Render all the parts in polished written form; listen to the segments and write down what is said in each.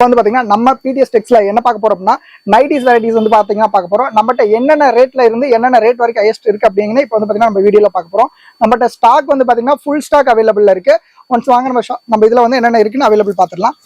வந்து பாத்தீங்கன்னா நம்ம பிடிஎஸ் டெக்ஸ்ல என்ன பார்க்க போறோம் அப்படின்னா நைட்டிஸ் வெரைட்டிஸ் வந்து பாத்தீங்கன்னா பார்க்க போறோம். நம்மகிட்ட என்னென்ன ரேட்ல இருந்து என்னென்ன ரேட் வரைக்கும் ஹையஸ்ட் இருக்கு அப்படிங்கன்னா இப்போ வந்து பாத்தீங்கன்னா நம்ம வீடியோல பார்க்க போறோம். நம்மகிட்ட ஸ்டாக் வந்து பாத்தீங்கன்னா ஃபுல் ஸ்டாக் அவைலபிள் இருக்கு. ஒன்ஸ் வாங்க நம்ம இதுல வந்து என்னென்ன இருக்குன்னு அவைலபிள் பார்த்துடலாம்.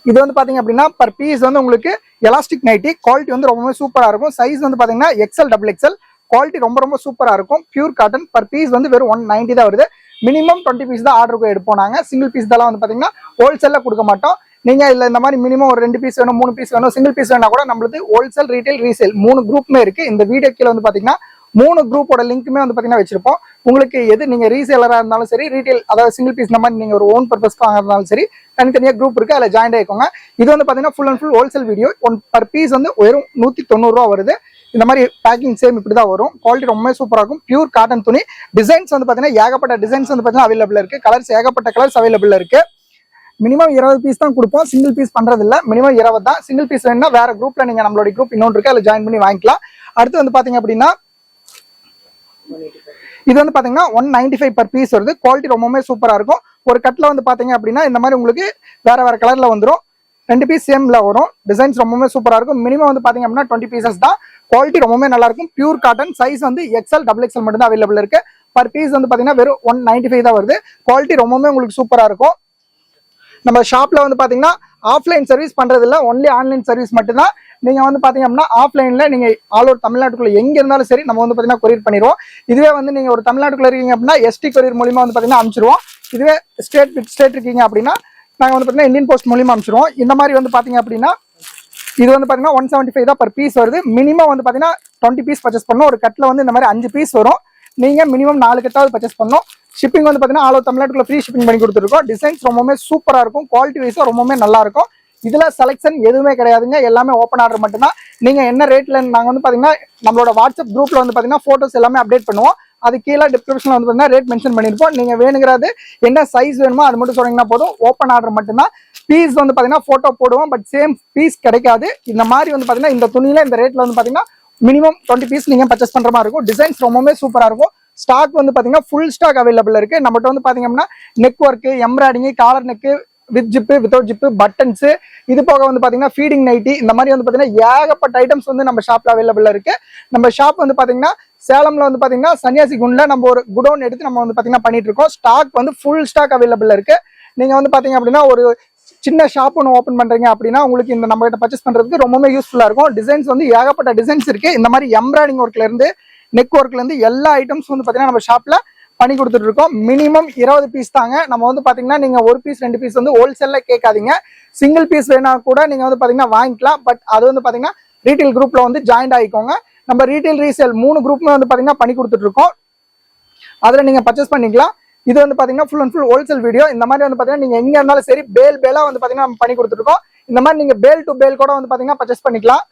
இது வந்து பாத்தீங்க அப்படின்னா பர் பீஸ் வந்து உங்களுக்கு எலாஸ்டிக் நைட்டி குவாலிட்டி வந்து ரொம்பவே சூப்பரா இருக்கும். சைஸ் வந்து பாத்தீங்கன்னா எக்ஸ்எல் டபுள் எக்ஸ்எல் குவாலிட்டி ரொம்ப சூப்பரா இருக்கும். பியூர் காட்டன் பர் பீஸ் வந்து வெறும் 190 தான் வருது. மினிமம் 20 பீஸ் தான் ஆர்டருக்கு எடுப்போம். நாங்க சிங்கிள் பீஸ் தான் வந்து பாத்தீங்கன்னா ஹோல்சேல்ல கொடுக்க மாட்டோம். நீங்க இல்ல இந்த மாதிரி மினிமம் ஒரு 2 பீஸ் வேணும் 3 பீஸ் வேணும் சிங்கிள் பீஸ் வேணா கூட நம்மளுக்கு ஹோல்சேல் ரீட்டைல் ரீசேல் 3 குரூப்மே இருக்கு. இந்த வீடியோ கீழே வந்து பாத்தீங்கன்னா 3 குரூப்போட லிங்க்குமே வந்து பாத்தீங்கன்னா வச்சிருப்போம். உங்களுக்கு எது நீங்க ரீசேலரா இருந்தாலும் சரி ரீட்டைல் அதாவது சிங்கிள் பீஸ் இந்த மாதிரி நீங்க ஒரு ஓன் பர்பஸ்க்கு வாங்குறதாலும் சரி தனித்தனியா குரூப் இருக்கு, அதில் ஜாயின் ஆயிக்கோங்க. இது வந்து பாத்தீங்கன்னா full and full wholesale video. Per piece வந்து வெறும் 190 ரூபா வருது. இந்த மாதிரி பேக்கிங் சேம் இப்படிதான் வரும். குவாலிட்டி ரொம்ப சூப்பரா இருக்கும். பியூர் காட்டன் துணி. டிசைன்ஸ் வந்து பாத்தீங்கன்னா ஏகப்பட்ட டிசைன்ஸ் வந்து பாத்தீங்கன்னா அவைலபிள் இருக்கு. கலர்ஸ் ஏகப்பட்ட கலர்ஸ் அவைலபிள் இருக்கு. மினிமம் 20 பீஸ் தான் கொடுப்போம். சிங்கிள் பீஸ் பண்றது இல்ல. மினிமம் 20 தான். சிங்கிள் பீஸ் வேணும்னா வேற குரூப்ல நீங்க நம்மளோட குரூப் இன்னொன்று இருக்கு, அதில் ஜாயின் பண்ணி வாங்கிக்கலாம். அடுத்து வந்து பாத்தீங்க அப்படின்னா இது வந்து பாத்தீங்கன்னா 195 பர் பீஸ் வருது. குவாலிட்டி ரொம்பவே சூப்பரா இருக்கும். ஒரு கட்ல வந்து பாத்தீங்க அப்படின்னா இந்த மாதிரி உங்களுக்கு வேற கலர்ல வந்துடும். 2 பீஸ் சேம்ல வரும். டிசைன்ஸ் ரொம்பவே சூப்பரா இருக்கும். மினிமம் வந்து பாத்தீங்க அப்படின்னா 20 பீசஸ் தான். குவாலிட்டி ரொம்பவே நல்லா இருக்கும். Pure cotton. சைஸ் வந்து எக்ஸ்எல் டபுள் எக்ஸ்எல் மட்டும் தான் அவைலபிள் இருக்கு. பர் பீஸ் வந்து பாத்தீங்கன்னா வெறும் 195 தான் வருது. குவாலிட்டி ரொம்பவே உங்களுக்கு சூப்பரா இருக்கும். நம்ம ஷாப்ல வந்து பாத்தீங்கன்னா ஆஃப்லைன் சர்வீஸ் பண்றது இல்ல, ஒன்லி ஆன்லைன் சர்வீஸ் மட்டும் தான். நீங்க வந்து பாத்தீங்க அப்படின்னா ஆஃப்லைன்ல நீங்க ஆல் ஓவர் தமிழ்நாட்டுக்குள்ள எங்க இருந்தாலும் சரி நம்ம வந்து பாத்தீங்கன்னா கொரியர் பண்ணிடுவோம். இதுவே வந்து நீங்க ஒரு தமிழ்நாட்டுக்குள்ள இருக்கீங்க அப்படின்னா எஸ்டி கொரியர் மூலியமா வந்து பாத்தீங்கன்னா அனுப்பிச்சிருவோம். இதுவே ஸ்டேட் இருக்கீங்க அப்படின்னா நாங்க வந்து பாத்தீங்கன்னா இந்தியன் போஸ்ட் மூலியமா அனுப்பிச்சிருவோம். இந்த மாதிரி வந்து பாத்தீங்க அப்படின்னா இது வந்து பாத்தீங்கன்னா 175 தான் பர் பீஸ் வருது. மினிமம் வந்து பாத்தீங்கன்னா 20 பீஸ் பர்ச்சேஸ் பண்ணணும். ஒரு கட்ல வந்து இந்த மாதிரி 5 பீஸ் வரும். நீங்க மினிமம் 4 கட்டாவது பர்ச்சேஸ் பண்ணணும். ஷிப்பிங் வந்து பாத்தீங்கன்னா ஆல் ஓவர் தமிழ்நாட்டுக்குள்ள ஃப்ரீ ஷிப்பிங் பண்ணி கொடுத்துருக்கோம். டிசைன்ஸ் ரொம்பவே சூப்பரா இருக்கும். குவாலிட்டி வைஸா ரொம்பவே நல்லா இருக்கும். இதுல செலக்ஷன் எதுவுமே கிடையாதுங்க. எல்லாமே ஓப்பன் ஆர்டர் மட்டும்தான். நீங்க என்ன ரேட்ல நாங்க வந்து பாத்தீங்கன்னா நம்மளோட வாட்ஸ்அப் குரூப்ல வந்து பாத்தீங்கன்னா போட்டோஸ் எல்லாமே அப்டேட் பண்ணுவோம். அது கீழே டிஸ்கிரிப்ஷன்ல வந்து பாத்தீங்கன்னா ரேட் மென்ஷன் பண்ணிருப்போம். நீங்க வேணுங்கிறது என்ன சைஸ் வேணுமோ அது மட்டும் சொன்னீங்கன்னா போதும். ஓப்பன் ஆர்டர் மட்டும்தான். பீஸ் வந்து பாத்தீங்கன்னா போட்டோ போடுவோம், பட் சேம் பீஸ் கிடைக்காது. இந்த மாதிரி வந்து பாத்தீங்கன்னா இந்த துணியில இந்த ரேட்ல வந்து பாத்தீங்கன்னா மினிமம் 20 பீஸ் நீங்க பர்ச்சேஸ் பண்ற மாதிரி இருக்கும். டிசைன்ஸ் ரொம்பவே சூப்பரா இருக்கும். ஸ்டாக் வந்து பாத்தீங்கன்னா ஃபுல் ஸ்டாக் அவைலபிள் இருக்கு. நம்மகிட்ட வந்து பாத்தீங்க அப்படின்னா neck work, embroidery, collar neck, with zip, without zip, buttons, இது போக வந்து பாத்தீங்கன்னா ஃபீடிங் நைட்டி, இந்த மாதிரி வந்து பாத்தீங்கன்னா ஏகப்பட்ட ஐட்டம்ஸ் வந்து நம்ம ஷாப்ல அவைலபிள் இருக்கு. நம்ம ஷாப் வந்து பாத்தீங்கன்னா சேலம்ல வந்து பாத்தீங்கன்னா சன்னியாசி குண்ட்ல நம்ம ஒரு குடோன் எடுத்து நம்ம வந்து பாத்தீங்கன்னா பண்ணிட்டு இருக்கோம். ஸ்டாக் வந்து ஃபுல் ஸ்டாக் அவைலபிள் இருக்கு. நீங்க வந்து பாத்தீங்க அப்படின்னா ஒரு சின்ன ஷாப் ஒன்று ஓப்பன் பண்றீங்க அப்படின்னா உங்களுக்கு இந்த நம்ம கிட்ட பர்ச்சேஸ் பண்றதுக்கு ரொம்பவே யூஸ்ஃபுல்லா இருக்கும். டிசைன்ஸ் வந்து ஏகப்பட்ட டிசைன்ஸ் இருக்கு. இந்த மாதிரி எம்ப்ராய்டிங் ஒர்க்ல இருந்து நெக் ஒர்க்ல இருந்து எல்லா ஐட்டம்ஸ் வந்து பாத்தீங்கன்னா நம்ம ஷாப்ல பண்ணி கொடுத்துட்டு இருக்கோம். மினிமம் 20 பீஸ் தாங்க. நம்ம வந்து பாத்தீங்கன்னா நீங்க ஒரு பீஸ் 2 பீஸ் வந்து ஹோல்சேல்ல கேட்காதீங்க. சிங்கிள் பீஸ் வேணா கூட நீங்க வந்து பாத்தீங்கன்னா வாங்கிக்கலாம். பட் அது வந்து பாத்தீங்கன்னா ரீட்டைல் குரூப்ல வந்து ஜாயின் ஆகிக்கோங்க. நம்ம ரீட்டைல் ரீசேல் 3 குரூப்மே வந்து பாத்தீங்கன்னா பண்ணி கொடுத்துட்டு இருக்கோம். அதுல நீங்க பர்ச்சேஸ் பண்ணிக்கலாம். இது வந்து பாத்தீங்கன்னா full and full wholesale video. இந்த மாதிரி வந்து பாத்தீங்கன்னா நீங்க எங்க இருந்தாலும் சரி பேலா வந்து பாத்தீங்கன்னா நம்ம பண்ணி கொடுத்துருக்கோம். இந்த மாதிரி நீங்க பேல் டு பேல் கூட வந்து பாத்தீங்கன்னா பர்ச்சேஸ் பண்ணிக்கலாம்.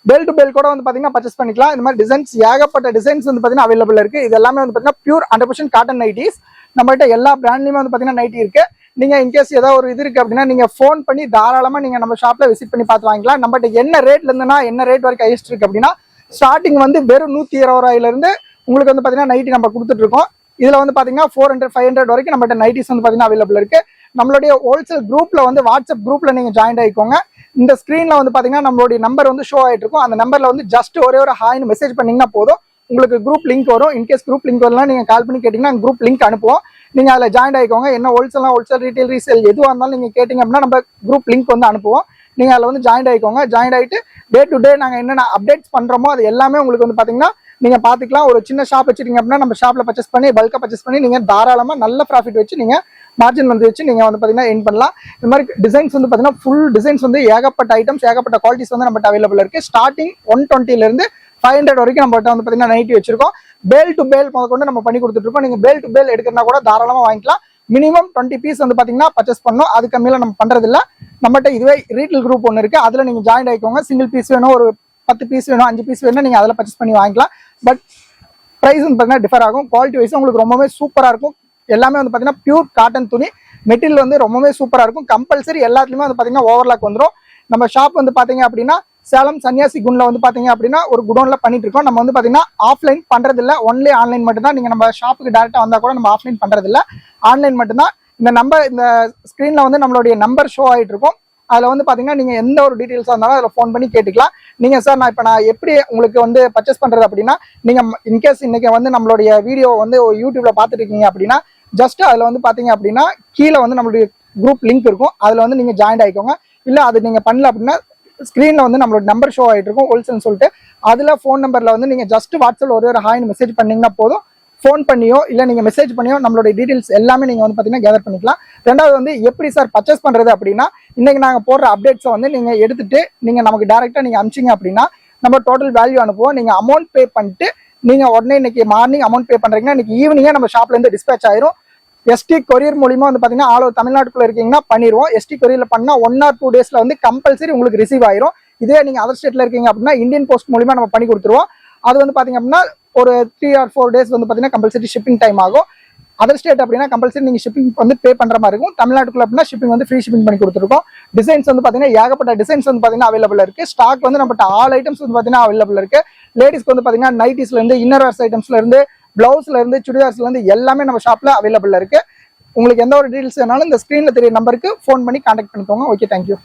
பேல் டு பேல் கூட வந்து பாத்தீங்கன்னா பர்ச்சேஸ் பண்ணிக்கலாம். இந்த மாதிரி டிசைன்ஸ் ஏகப்பட்ட டிசைன்ஸ் வந்து பாத்தீங்கன்னா அவைலபிள் இருக்கு. இது எல்லாமே வந்து பாத்தீங்கன்னா பியூர் 100% காட்டன் நைட்டிஸ். நம்ம கிட்ட எல்லா பிராண்ட்லயுமே வந்து பாத்தீங்கன்னா நைட்டி இருக்கு. நீங்க இன்கேஸ் ஏதாவது ஒரு இது இருக்கு அப்படின்னா நீங்க ஃபோன் பண்ணி தாராளமா நீங்க நம்ம ஷாப்ல விசிட் பண்ணி பார்த்து வாங்கிக்கலாம். நம்ம கிட்ட என்ன ரேட்ல இருந்துன்னா என்ன ரேட் வரைக்கும் ஹையஸ்ட் இருக்கு அப்படின்னா ஸ்டார்டிங் வந்து வெறும் 120 ரூபாயில இருந்து உங்களுக்கு வந்து பாத்தீங்கன்னா நைட்டி நம்ம கொடுத்துட்டு இருக்கோம். இதுல வந்து பாத்தீங்கன்னா 400 500 வரைக்கும் நம்ம நைட்டிஸ் வந்து பாத்தீங்கன்னா அவைலபிள் இருக்கு. நம்மளுடைய ஹோல்சேல் குரூப்ல வந்து வாட்ஸ்அப் குரூப்ல நீங்க ஜாயின் ஆயிக்கோங்க. இந்த ஸ்கிரீன்ல வந்து பாத்தீங்கன்னா நம்மளுடைய நம்பர் வந்து ஷோ ஆயிட்டு இருக்கும். அந்த நம்பர்ல வந்து ஜஸ்ட் ஒரே ஒரு ஹாய்னு மெசேஜ் பண்ணீங்கன்னா போதும். உங்களுக்கு குரூப் லிங்க் வரும். இன்கேஸ் குரூப் லிங்க் வரலாம் நீங்க கால் பண்ணி கேட்டீங்கன்னா குரூப் லிங்க் அனுப்புவோம். நீங்க அதில் ஜாயின் ஆயிக்கோங்க. என்ன ஹோல்சேல் ரீட்டைல் ரீசேல் எதுவாக இருந்தாலும் நீங்க கேட்டீங்க அப்படின்னா நம்ம குரூப் லிங்க் வந்து அனுப்புவோம். நீங்க அதில் வந்து ஜாயின் ஆயிக்கோங்க. ஜாயின் ஆயிட்டு டே டு டே நாங்க என்னென்ன அப்டேட்ஸ் பண்றோமோ அது எல்லாமே உங்களுக்கு வந்து பாத்தீங்கன்னா நீங்க பாத்துக்கலாம். ஒரு சின்ன ஷாப் வச்சிருக்கீங்க அப்படின்னா நம்ம ஷாப்ல பர்ச்சேஸ் பண்ணி பல்கா பர்ச்சேஸ் பண்ணி நீங்க தாராளமா நல்ல ப்ராஃபிட் வச்சு நீங்க மார்ஜின் வந்து வச்சு நீங்க வந்து பாத்தீங்கன்னா எர்ன் பண்ணலாம். இந்த மாதிரி டிசைன்ஸ் வந்து பாத்தீங்கன்னா ஃபுல் டிசைன்ஸ் வந்து ஏகப்பட்ட ஐட்டம்ஸ் ஏகப்பட்ட குவாலிட்டிஸ் வந்து நம்ம அவைலபிள் இருக்கு. ஸ்டார்டிங் 120ல இருந்து 500 வரைக்கும் நம்ம வந்து பாத்தீங்கன்னா நைட்டி வச்சிருக்கோம். பேல் டு பேல் கொண்டு நம்ம பண்ணி கொடுத்துட்டு இருக்கோம். நீங்க பேல் டு பேல் எடுக்கிறனா கூட தாராளமா வாங்கிக்கலாம். மினிமம் 20 பீஸ் வந்து பாத்தீங்கன்னா பர்ச்சேஸ் பண்ணணும். அதுக்கு மேல நம்ம பண்றது இல்ல. நம்மகிட்ட இதுவே ரீட்டைல் குரூப் ஒன்று இருக்கு. அதுல நீங்க ஜாயின் ஆயிக்கோங்க. சிங்கிள் பீஸ் வேணும், ஒரு 10 பீஸ் வேணும், 5 பீஸ் வேணும், நீங்க அதில் பர்ச்சேஸ் பண்ணி வாங்கிக்கலாம். பட் பிரைஸ் வந்து பாத்தீங்கன்னா டிஃபர் ஆகும். குவாலிட்டி வைஸ் உங்களுக்கு ரொம்பவே சூப்பரா இருக்கும். எல்லாமே வந்து பாத்தீங்கன்னா பியூர் காட்டன் துணி. மெட்டீரியல் வந்து ரொம்பவே சூப்பரா இருக்கும். கம்பல்சரி எல்லாத்துலயுமே வந்து பாத்தீங்கன்னா ஓவர்லாக் வந்துடும். நம்ம ஷாப் வந்து பாத்தீங்க அப்படின்னா சேலம் சன்னியாசி குண்ட்ல வந்து பாத்தீங்க அப்படின்னா ஒரு குடோன்ல பண்ணிட்டு இருக்கோம். நம்ம வந்து பாத்தீங்கன்னா ஆஃப்லைன் பண்றது இல்ல, ஒன்லி ஆன்லைன் மட்டும் தான். நீங்க நம்ம ஷாப்புக்கு டைரக்டா வந்தா கூட நம்ம ஆஃப்லைன் பண்றது இல்ல, ஆன்லைன் மட்டும் தான். இந்த நம்பர் இந்த ஸ்கிரீன்ல வந்து நம்மளுடைய நம்பர் ஷோ ஆயிட்டு இருக்கும். அதில் வந்து பார்த்தீங்கன்னா நீங்கள் எந்த ஒரு டீட்டெயில்ஸாக இருந்தாலும் அதில் ஃபோன் பண்ணி கேட்டுக்கலாம். நீங்கள் சார் நான் எப்படி உங்களுக்கு வந்து பர்ச்சேஸ் பண்ணுறது அப்படின்னா, நீங்கள் இன்கேஸ் இன்னைக்கு வந்து நம்மளுடைய வீடியோ வந்து யூடியூப்ல பார்த்துட்டு இருக்கீங்க அப்படின்னா ஜஸ்ட் அதில் வந்து பார்த்தீங்க அப்படின்னா கீழே வந்து நம்மளுடைய குரூப் லிங்க் இருக்கும், அதில் வந்து நீங்கள் ஜாயின் ஆகிக்கோங்க. இல்லை அது நீங்கள் பண்ணல அப்படின்னா ஸ்க்ரீனில் வந்து நம்மளோட நம்பர் ஷோ ஆகிட்டு இருக்கும் ஹோல்சேல்னு சொல்லிட்டு, அதில் ஃபோன் நம்பரில் வந்து நீங்கள் ஜஸ்ட் வாட்ஸ்அப்பில் ஒரு ஹாய்னு மெசேஜ் பண்ணிங்கன்னா போதும். ஃபோன் பண்ணியோ இல்லை நீங்கள் மெசேஜ் பண்ணியோ நம்மளுடைய டீட்டெயில்ஸ் எல்லாமே நீங்கள் வந்து பார்த்தீங்கன்னா கேதர் பண்ணிக்கலாம். ரெண்டாவது வந்து எப்படி சார் பர்ச்சேஸ் பண்ணுறது அப்படின்னா, இன்றைக்கி நாங்கள் போடுற அப்டேட்ஸை வந்து நீங்கள் எடுத்துகிட்டு நீங்கள் நமக்கு டேரெக்டாக நீங்கள் அனுப்பிச்சிங்க அப்படின்னா நம்ம டோட்டல் வேல்யூ அனுப்புவோம். நீங்கள் அமௌண்ட் பே பண்ணிட்டு நீங்கள் உடனே இன்னைக்கு மார்னிங் அமௌண்ட் பே பண்ணுறீங்கன்னா இன்னைக்கு ஈவினிங்கே நம்ம ஷாப்லேருந்து டிஸ்பேச் ஆயிரும். எஸ்டி கொரியர் மூலியமாக வந்து பார்த்தீங்கன்னா ஆல் ஓவர் தமிழ்நாட்டுக்குள்ளே இருக்கீங்கன்னா பண்ணிடுவோம். எஸ்டி கொரியரில் பண்ணால் 1 or 2 days வந்து கம்பல்சரி உங்களுக்கு ரிசீவ் ஆயிரும். இதே நீங்கள் அதர் ஸ்டேட்டில் இருக்கீங்க அப்படின்னா இந்தியன் போஸ்ட் மூலியமாக நம்ம பண்ணி கொடுத்துருவோம். அது வந்து பார்த்தீங்க அப்படின்னா ஒரு 3 or 4 days வந்து பார்த்தீங்கன்னா கம்பல்சரி ஷிப்பிங் டைம் ஆகும். அதர் ஸ்டேட் அப்படின்னா கம்பல்சரி நீங்கள் ஷிப்பிங் வந்து பே பண்ணுற மாதிரி இருக்கும். தமிழ்நாட்டுக்குள்ள அப்படின்னா ஷிப்பிங் வந்து ஃப்ரீ ஷிப்பிங் பண்ணி கொடுத்துருக்கோம். டிசைன்ஸ் வந்து பார்த்தீங்கன்னா ஏகப்பட்ட டிசைன்ஸ் வந்து பார்த்தீங்கன்னா அவைலபிள் இருக்குது. ஸ்டாக் வந்து நம்மகிட்ட ஆல் ஐட்டம்ஸ் வந்து பார்த்தீங்கன்னா அவைலபிள் இருக்குது. லேடிஸ்க்கு வந்து பார்த்தீங்கன்னா நைட்டிஸ்லேருந்து இன்னர் வேர்ஸ் ஐட்டம்ஸ்லேருந்து பிளவுஸ்லேருந்து சுடிதார்ஸ்லேருந்து எல்லாமே நம்ம ஷாப்பில் அவைலபிள் இருக்குது. உங்களுக்கு எந்த ஒரு டீட்டெயில்ஸ் வேணாலும் இந்த ஸ்க்ரீனில் தெரிய நம்பருக்கு ஃபோன் பண்ணி கான்டாக்ட் பண்ணிக்கோங்க. Okay, thank you.